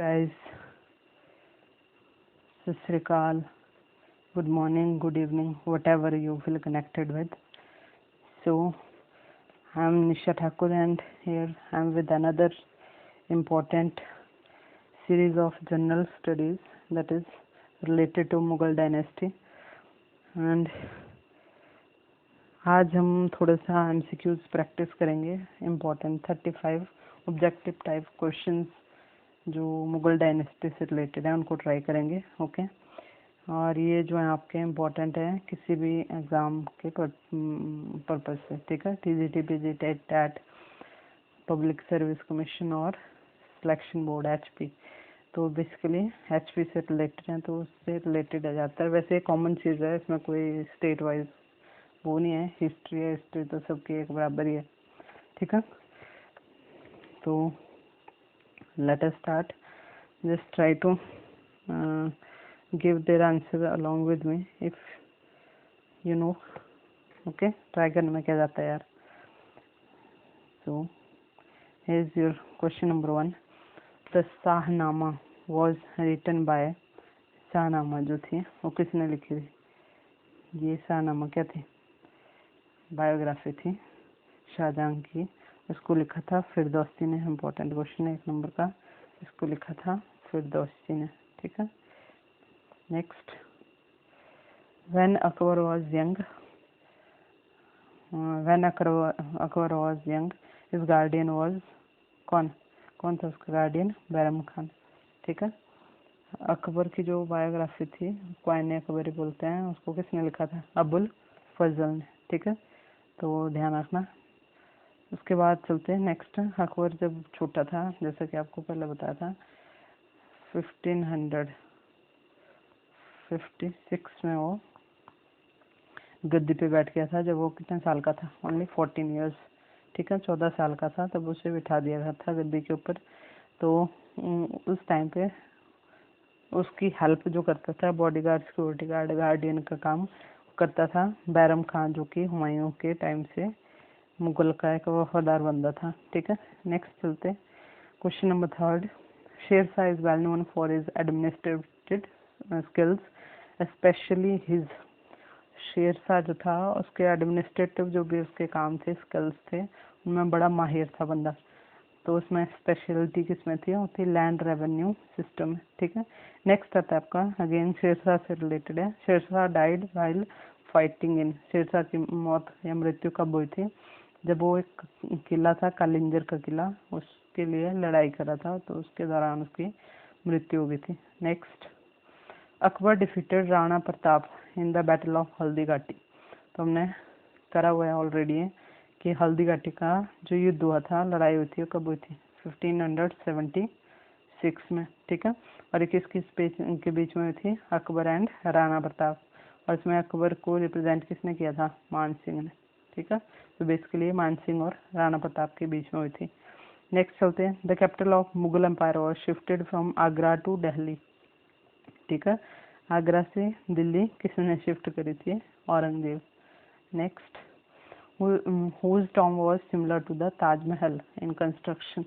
guys, Sat Sri Akal, good morning, good evening, whatever you feel connected with. So, I'm Nisha Thakur and here I'm with another important series of general studies that is related to Mughal dynasty. And आज हम थोड़ा सा MCQs practice करेंगे. Important 35 objective type questions जो Mughal dynasty से related है उनको try करेंगे. ओके और ये जो है आपके इम्पोर्टेंट है किसी भी एग्ज़ाम के पर्पज़ से. ठीक है, TGT, PG, TET, TAT, public service commission और सिलेक्शन बोर्ड HP. तो बेसिकली HP से रिलेटेड है तो उससे रिलेटेड आ जाता है. वैसे कॉमन चीज़ है, इसमें कोई स्टेट वाइज वो नहीं है. हिस्ट्री तो सबकी एक बराबर ही है. ठीक है, तो let us start. Just try to give their answer along with me if you know. Okay, try करने में क्या जाता है यार. So here's your question number 1. The Shahnameh was written by. Shahnameh जो थी वो किसने लिखी थी? ये शाहनामा क्या थी? बायोग्राफी थी शाहजहां की. इसको लिखा था फिरदौसी ने. इम्पोर्टेंट क्वेश्चन है 1 नंबर का. इसको लिखा था फिरदौसी ने. ठीक है, next. When Akbar was young, his guardian was. कौन था उसका गार्डियन? बैरम खान. ठीक है, अकबर की जो बायोग्राफी थी क्वाइन अकबरी बोलते हैं, उसको किसने लिखा था? अबुल फजल ने. ठीक है, तो ध्यान रखना. उसके बाद चलते हैं नेक्स्ट. अकबर जब छोटा था, जैसा कि आपको पहले बताया था, 1556 में वो गद्दी पे बैठ गया था. जब वो कितने साल का था? Only 14 years. ठीक है, 14 साल का था तब उसे बिठा दिया था गद्दी के ऊपर. तो उस टाइम पे उसकी हेल्प जो करता था, बॉडीगार्ड, सिक्योरिटी गार्ड, गार्डियन का काम करता था बैरम खान, जो कि हुमायूं के टाइम से मुगल का एक वफादार बंदा था. ठीक है, नेक्स्ट चलते. Question number 3. Shershah is well known for his administrative skills, specially his. Shershah जो था उसके एडमिनिस्ट्रेटिव जो भी उसके काम थे, स्किल्स थे, उनमें बड़ा माहिर था बंदा. तो उसमें स्पेशलिटी किसमें थी? वो थी लैंड रेवेन्यू सिस्टम में. ठीक है, नेक्स्ट आता है आपका अगेन शेरशाह से रिलेटेड है. Shershah died while fighting in. Shershah की मौत या मृत्यु कब हुई थी? जब वो एक किला था कालिंजर का किला, उसके लिए लड़ाई कर रहा था, तो उसके दौरान उसकी मृत्यु हो गई थी. Next. Akbar defeated Rana Pratap in the battle of Haldi Ghati. तो हमने करा हुआ है ऑलरेडी कि हल्दी घाटी का जो युद्ध हुआ था, लड़ाई हुई थी, वो कब हुई थी? 1576 में. ठीक है, और किस के बीच में हुई थी? अकबर एंड राणा प्रताप. और इसमें अकबर को रिप्रेजेंट किसने किया था? मान सिंह ने. ठीक है, तो बेसिकली मान सिंह और राणा प्रताप के बीच में हुई थी. नेक्स्ट चलते हैं. The capital of Mughal empire was shifted from Agra to Delhi. ठीक है, आगरा से दिल्ली किसने शिफ्ट करी थी? Aurangzeb. Next. whose tomb was similar to the Taj Mahal in construction.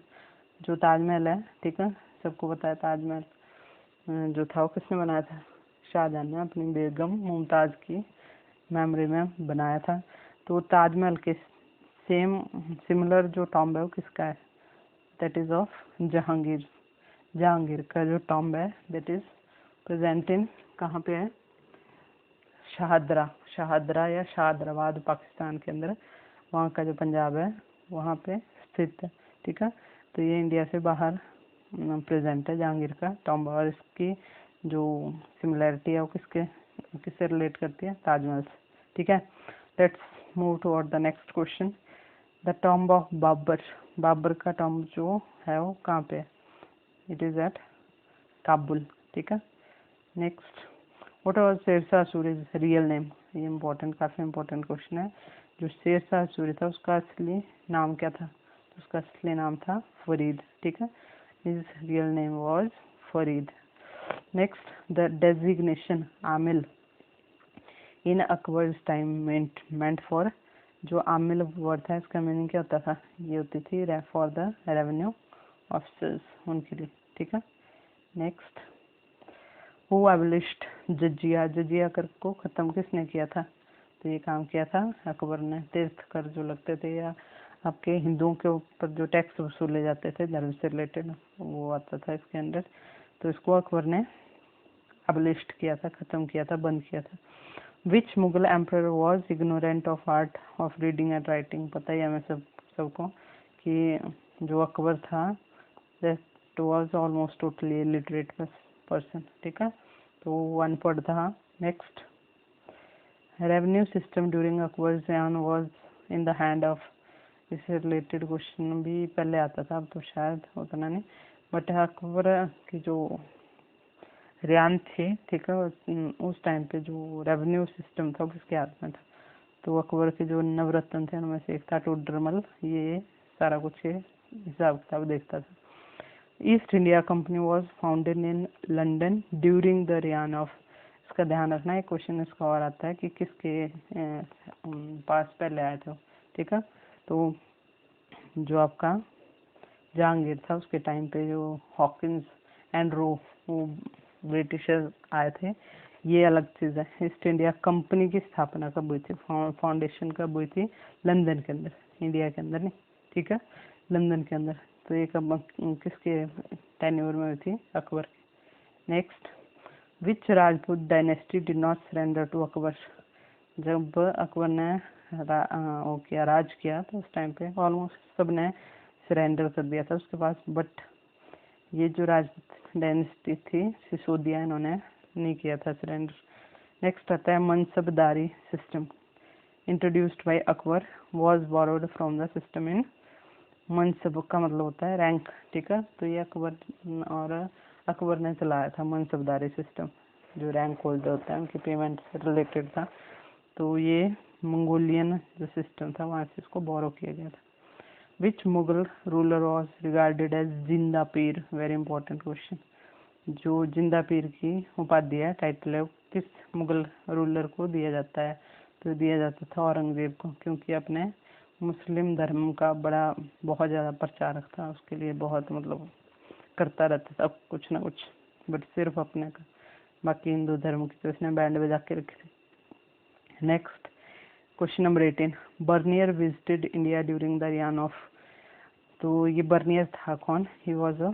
जो ताजमहल है, ठीक है, सबको पता है ताजमहल जो था वो किसने बनाया था? शाहजहां ने अपनी बेगम मुमताज की मेमोरी में बनाया था. तो ताजमहल के सेम सिमिलर जो टॉम्ब है वो किसका है? That is of Jahangir. Jahangir का जो टॉम्ब है दैट इज प्रेजेंट इन कहाँ पे है? शाहदरा या शाहदराबाद, पाकिस्तान के अंदर. वहाँ का जो पंजाब है वहाँ पे स्थित है. ठीक है, तो ये इंडिया से बाहर प्रेजेंट है जहांगीर का टॉम्ब. और इसकी जो सिमिलैरिटी है वो किससे रिलेट करती है? ताजमहल से. ठीक है, let's move toward the next question. The tomb of Babur. Babur का टॉम्ब जो है वो कहाँ पे है? It is at Kabul. ठीक है, next. What was Shershah Suri's real name? ये इम्पोर्टेंट, काफ़ी इम्पोर्टेंट क्वेश्चन है. जो शेरशाह सूरी था उसका असली नाम क्या था? तो उसका असली नाम था फरीद. ठीक है, his real name was Farid. Next. The designation Aamil in Akbar's time meant for. जो आमिल वर्ड था इसका मीनिंग क्या होता था? ये होती थी फॉर द रेवेन्यू ऑफिसर्स, उनके लिए. ठीक है, नेक्स्ट, हु एबलिश्ड जजिया, जजिया कर को ख़त्म किसने किया था? तो ये काम किया था अकबर ने। तीर्थ कर जो लगते थे या आपके हिंदुओं के ऊपर जो टैक्स वसूले जाते थे धर्म से रिलेटेड, वो आता था इसके अंदर। तो इसको अकबर ने एबलिश्ड किया था, ख़त्म किया था, बंद किया था। Which Mughal emperor was ignorant of art of reading and writing? पता ही हमें सबको कि जो अकबर था that was almost totally illiterate person, ठीक है, तो अनपढ़ था। Next, revenue system during Akbar ज़माना was in the hand of, इससे रिलेटेड क्वेश्चन भी पहले आता था, अब तो शायद उतना नहीं, बट अकबर की जो रियान थे, ठीक है, उस टाइम पे जो रेवेन्यू सिस्टम था वो किसके हाथ में था? तो अकबर के जो नवरत्न थे उनमें से एक था टोडरमल, ये सारा कुछ ये हिसाब किताब देखता था। East India company was founded in London during the reign of, इसका ध्यान रखना है, क्वेश्चन इसका और आता है कि किसके पास पहले आए थे, ठीक है। तो जो आपका जहांगीर था उसके टाइम पे जो हॉकिंस एंड रो वो ब्रिटिशर्स आए थे, ये अलग चीज़ है। ईस्ट इंडिया कंपनी की स्थापना कब हुई थी, फाउंडेशन कब हुई थी? लंदन के अंदर, इंडिया के अंदर नहीं, ठीक है, लंदन के अंदर। तो ये कब किसके टेन्योर में हुई थी? Akbar. Next, which Rajput dynasty did not surrender to Akbar? जब अकबर ने वो किया, राज किया, तो उस टाइम पे ऑलमोस्ट सब ने सरेंडर कर दिया था उसके पास, बट ये जो राजपूत डायनेस्टी थी सिसोदिया, इन्होंने नहीं किया था सरेंडर। नेक्स्ट आता है mansabdari system introduced by Akbar was borrowed from the system in, मनसब का मतलब होता है रैंक, ठीक है, तो ये अकबर ने चलाया था मनसबदारी सिस्टम, जो रैंक होल्डर होता है उनकी पेमेंट से रिलेटेड था। तो ये मंगोलियन जो सिस्टम था वहाँ से इसको बोरो किया गया था। Which Mughal ruler was regarded as Zinda Pir? Very important question. जो जिंदा पीर की उपाधि है, टाइटल है, किस मुगल रूलर को दिया जाता है? तो दिया जाता था औरंगजेब को, क्योंकि अपने मुस्लिम धर्म का बहुत ज़्यादा प्रचारक था, उसके लिए बहुत मतलब करता रहता था कुछ ना कुछ, बट सिर्फ अपने का, बाकी हिंदू धर्म की तो इसने बैंड बजा के रखी थी। Next, question number 18, Bernier visited India during the reign of, तो ये बर्नियर था कौन? He was a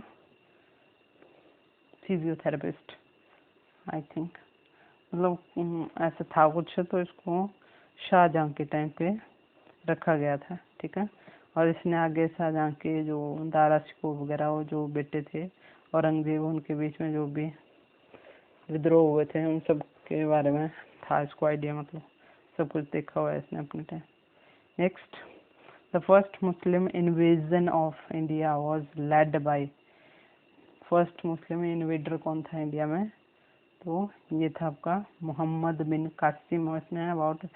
physiotherapist I think, मतलब ऐसा था कुछ, तो इसको शाहजहां के टाइम पे रखा गया था, ठीक है। और इसने आगे शाहजहां के जो दारा शिकोह वगैरह वो जो बेटे थे औरंगजेब, उनके बीच में जो भी विद्रोह हुए थे उन सब के बारे में था इसको आइडिया, मतलब सब कुछ देखा हुआ है इसने अपने time. Next, the first Muslim invasion of India was led by, first Muslim invader कौन था इंडिया में? तो ये था आपका मोहम्मद बिन कासिम, और इसने अबाउट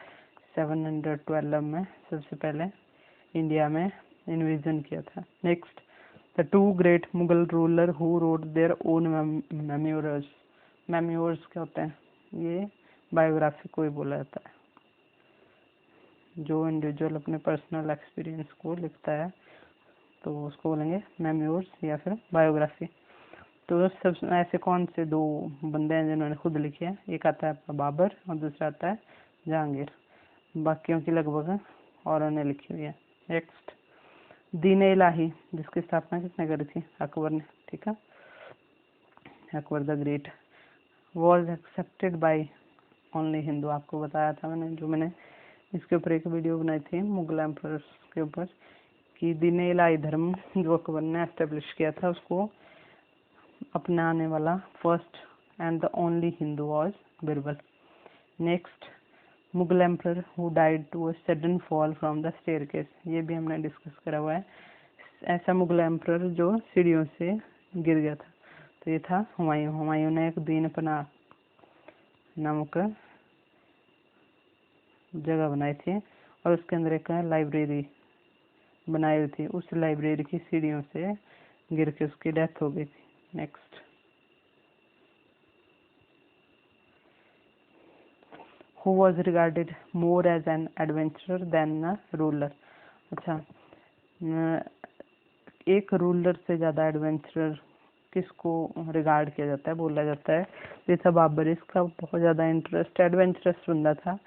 712 में सबसे पहले इंडिया में इन्वेजन किया था। Next, the two great Mughal ruler who wrote their own memoirs, memoirs क्या होते हैं? ये बायोग्राफी को ही बोला जाता है, जो इंडिविजुअल अपने पर्सनल एक्सपीरियंस को लिखता है तो उसको बोलेंगे मेमोयर्स या फिर बायोग्राफी। तो सब ऐसे कौन से दो बंदे हैं जिन्होंने खुद लिखे हैं? एक आता है बाबर और दूसरा आता है जहांगीर, बाकियों की लगभग औरों ने लिखी हुई है। नेक्स्ट, दीन इलाही जिसकी स्थापना किसने करी थी? अकबर ने, ठीक है, Akbar the great. Was accepted by only Hindu, आपको बताया था मैंने, जो मैंने इसके ऊपर एक वीडियो बनाई थी मुगल एम्परर्स के ऊपर, कि दीन इलाही धर्म जो अकबर ने एस्टेब्लिश किया था उसको अपनाने वाला first and the only Hindu was Birbal. Next, Mughal emperor who died to a sudden fall from the staircase, ये भी हमने डिस्कस करा हुआ है। ऐसा मुगल एम्पर जो सीढ़ियों से गिर गया था, तो ये था हुमायूं। हुमायूं ने एक दीन पनाह नामक जगह बनाई थी और उसके अंदर एक लाइब्रेरी बनाई हुई थी, उस लाइब्रेरी की सीढ़ियों से गिर के उसकी डेथ हो गई थी। Next, who was regarded more as an adventurer than a ruler? अच्छा, एक रूलर से ज़्यादा एडवेंचरर किसको रिगार्ड किया जाता है, बोला जाता है? ये था बाबर। इसका बहुत ज़्यादा इंटरेस्ट, एडवेंचरस बंदा था,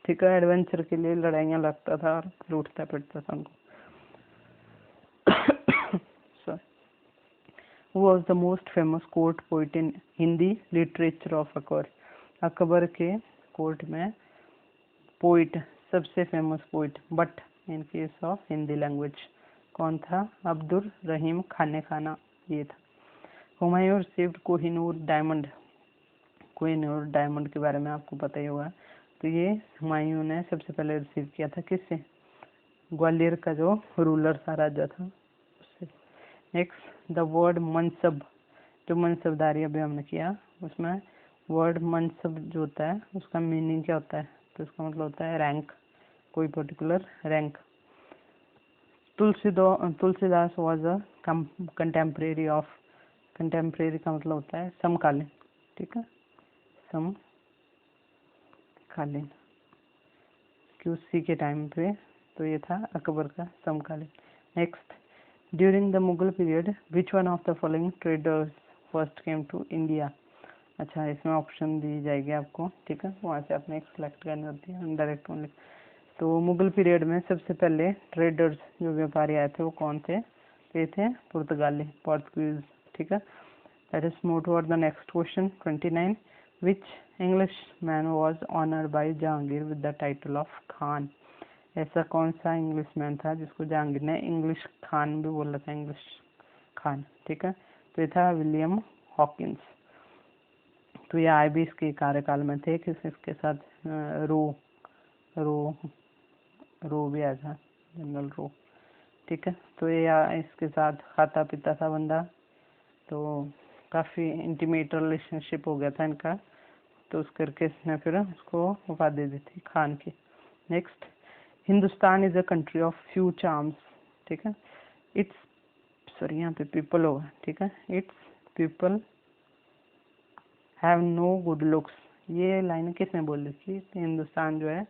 ठीक है, एडवेंचर के लिए लड़ाइयाँ लगता था और लूटता पिटता था उनको। Who was the most famous court poet in Hindi literature of Akbar? Akbar के कोर्ट में पोइट, सबसे famous poet, but in case of Hindi language कौन था? अब्दुल रहीम खाने खाना ये था। Humayun received Kohinoor diamond. Kohinoor diamond के बारे में आपको पता ही होगा। तो ये हुमायूं ने सबसे पहले रिसीव किया था किससे? ग्वालियर का जो रूलर था, राजा था, उससे। नेक्स्ट, द वर्ड मनसब, जो मनसबदारी अभी हमने किया उसमें वर्ड मनसब जो होता है उसका मीनिंग क्या होता है? तो इसका मतलब होता है रैंक, कोई particular rank. Tulsidas was a contemporary of, contemporary का मतलब होता है समकालीन, ठीक है, समकालीन, क्यूसी के टाइम पे, तो ये था अकबर का समकालीन। Next, during the Mughal period which one of the following traders first came to India? अच्छा, इसमें ऑप्शन दी जाएगी आपको, ठीक है, वहाँ से आपने एक सेलेक्ट करनी होती है, डायरेक्ट ओनली। तो मुगल पीरियड में सबसे पहले ट्रेडर्स जो व्यापारी आए थे वो कौन थे? तो ये थे पुर्तगाली, पोर्तुगीज, ठीक है। Let us move toward the next question 29। Which English man was honoured by Jahangir with the title of Khan? ऐसा कौन सा इंग्लिश मैन था जिसको जहांगीर ने इंग्लिश खान भी बोला था, इंग्लिश खान, ठीक है। तो ये था विलियम हॉकिंस। तो ये आए भी इसके कार्यकाल में थे, किसके साथ? रो भी आया था, जनरल रो, ठीक है। तो ये इसके साथ खाता पीता था बंदा, तो काफ़ी इंटीमेट रिलेशनशिप हो गया था इनका, तो उस करके इसने फिर उसको उपाधि दी थी खान की। Next, Hindustan is a country of few charms, ठीक है। इट्स, सॉरी यहाँ पे पीपल होगा, ठीक है। It's people have no good looks. ये लाइन किसने बोली थी? हिंदुस्तान जो है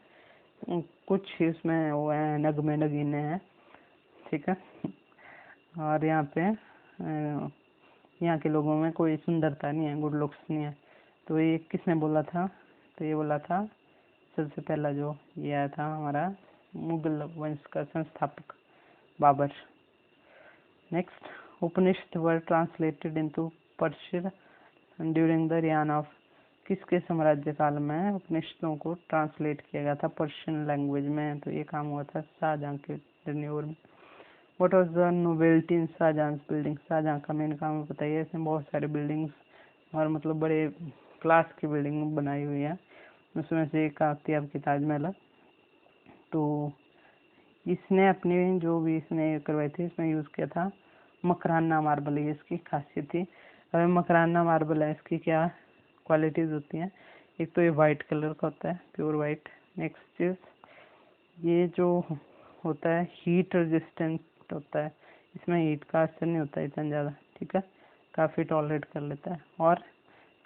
कुछ इसमें वो है, नगमे नगीने हैं, ठीक है, और यहाँ पे यहाँ के लोगों में कोई सुंदरता नहीं है, गुड लुक्स नहीं है। तो ये किसने बोला था? तो ये बोला था सबसे पहला जो ये आया था हमारा मुगल वंश का संस्थापक Babur. Next, Upanishad were translated into Persian during the reign of, किसके साम्राज्य काल में उपनिषदों को ट्रांसलेट किया गया था पर्शियन लैंग्वेज में? तो ये काम हुआ था शाहजहां के टेन्योर में। What was the novelty in Shah Jahan building? Shah Jahan का मेन काम बताइए। इसमें बहुत सारे बिल्डिंग्स और मतलब बड़े क्लास की बिल्डिंग बनाई हुई है, उसमें से एक आती है आपकी ताजमहल। तो इसने अपनी जो भी इसने करवाई थी इसमें यूज़ किया था मकराना मार्बल, ये इसकी खासियत थी। अब मकराना मार्बल है, इसकी क्या क्वालिटीज़ होती हैं? एक तो ये वाइट कलर का होता है, प्योर वाइट। नेक्स्ट चीज़, ये जो होता है हीट रेजिस्टेंट होता है, इसमें हीट का असर नहीं होता इतना ज़्यादा, ठीक है, काफ़ी टॉलरेट कर लेता है। और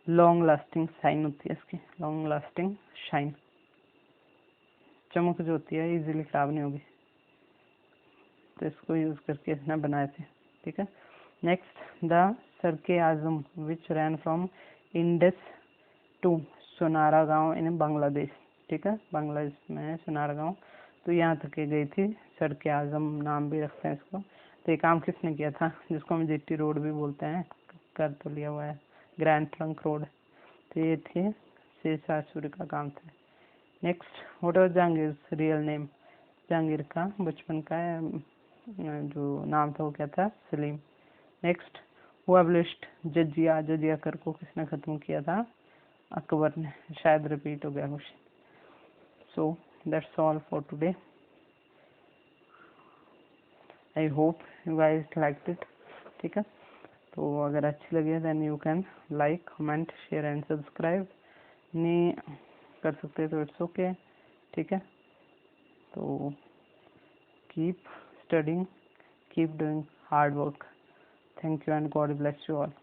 लॉन्ग लास्टिंग शाइन होती है इसकी, लॉन्ग लास्टिंग शाइन, चमक जो होती है इजीली खराब नहीं होगी। तो इसको यूज़ करके इसने बनाए थे, ठीक है। नेक्स्ट, द सरके आजम विच रैन फ्रॉम इंडस टू सोनारा गांव इन बांग्लादेश, ठीक है, बांग्लादेश में है सोनारा गांव, तो यहाँ तक के गई थी, सरके आजम नाम भी रखते हैं इसको। तो ये काम किसने किया था, जिसको हम जीटी रोड भी बोलते हैं, कर तो लिया हुआ है, ग्रैंड ट्रंक रोड। तो ये थे शेषासुर का काम था। Next, what was Jahangir real name? Jahangir का बचपन का जो नाम था वो क्या था? Salim. Next, who abolished jizya? Jizya कर को किसने खत्म किया था? अकबर ने। शायद रिपीट हो गया question. So that's all for today. I hope you guys liked it, ठीक है। तो अगर अच्छी लगे then you can like, comment, share and subscribe. नहीं कर सकते तो इट्स ओके, ठीक है। तो keep studying, keep doing hard work. Thank you and God bless you all.